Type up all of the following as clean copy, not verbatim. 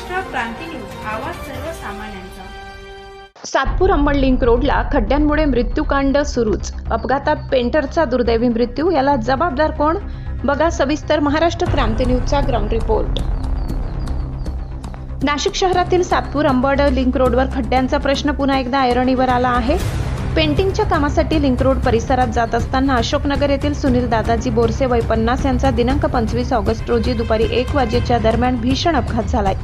महाराष्ट्र क्रांती news, आवाज सर्वसामान्यांचा। Satpur Ambad link रोडला खड्ड्यांमुळे मृत्यूकांड सुरूच। अपघातात पेंटरचा दुर्दैवी मृत्यू, याला जबाबदार कोण? बघा सविस्तर महाराष्ट्र क्रांती न्यूजचा ग्राउंड रिपोर्ट। नाशिक शहरातील सातपूर अंबड लिंक रोडवर खड्ड्यांचा प्रश्न पुन्हा एकदा ऐरणीवर आला आहे। पेंटिंगच्या कामासाठी लिंक रोड परिसरात जात असताना अशोकनगर येथील सुनील दादाजी बोरसे वय 50 यांचा दिनांक 25 ऑगस्ट रोजी दुपारी 1 वाजेच्या दरम्यान भीषण अपघात झालाय।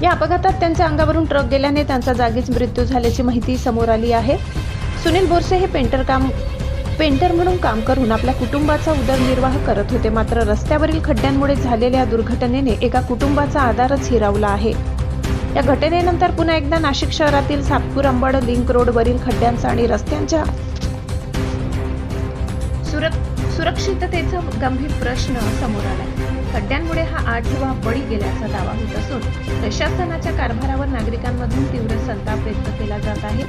या अपघातात त्यांच्या अंगावरून ट्रक गेल्याने त्यांचा जागीच मृत्यू झाल्याची माहिती समोर आली आहे। सुनील बोरसे हे पेंटर म्हणून काम करून आपल्या कुटुंबाचा उदरनिर्वाह करत होते, मात्र रस्त्यावरील खड्ड्यांमुळे झालेल्या दुर्घटनेने एका कुटुंबाचा आधारच हिरावला आहे। या घटनेनंतर पुन्हा एकदा नाशिक शहरातील सातपूर अंबड लिंक रोडवरील खड्ड्यांचा आणि रस्त्यांच्या सुरक्षिततेचा गंभीर प्रश्न समोर आलाय। खड्ड्यांमुळे हा 8वा बळी गेल्याचा दावा होत असून प्रशासनाच्या कारभारावर नागरिकांमधून तीव्र संताप व्यक्त केला जात आहे।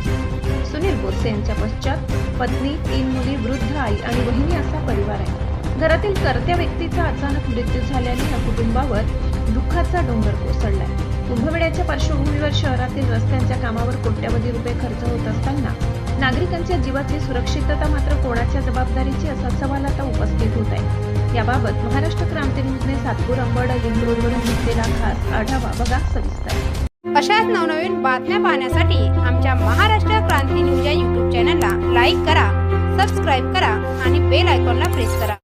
सुनील बोरसे यांच्या पश्चात पत्नी, 3 मुली, वृद्ध आई आणि वहिनी असा परिवार आहे। घरातील कर्त्या व्यक्तीचा अचानक मृत्यू झाल्याने या कुटुंबावर दुःखाचा डोंगर कोसळलाय। कुंभमेळ्याच्या पार्श्वभूमीवर शहरातील रस्त्यांच्या कामावर कोट्यवधी रुपये खर्च होत असताना नागरिकांच्या जीवाची सुरक्षितता मात्र कोणाच्या जबाबदारीची असा सवाल आता उपस्थित होत आहे। याबाबत महाराष्ट्र क्रांती न्यूजने सातपूर अंबड लिंक रोडवरून घेतलेला खास आढावा बघा सविस्तर। अशाच नवनवीन बातम्या पाहण्यासाठी आमच्या महाराष्ट्र क्रांती न्यूज या YouTube चॅनलला लाईक करा, सबस्क्राईब करा आणि बेल आयकॉनला प्रेस करा।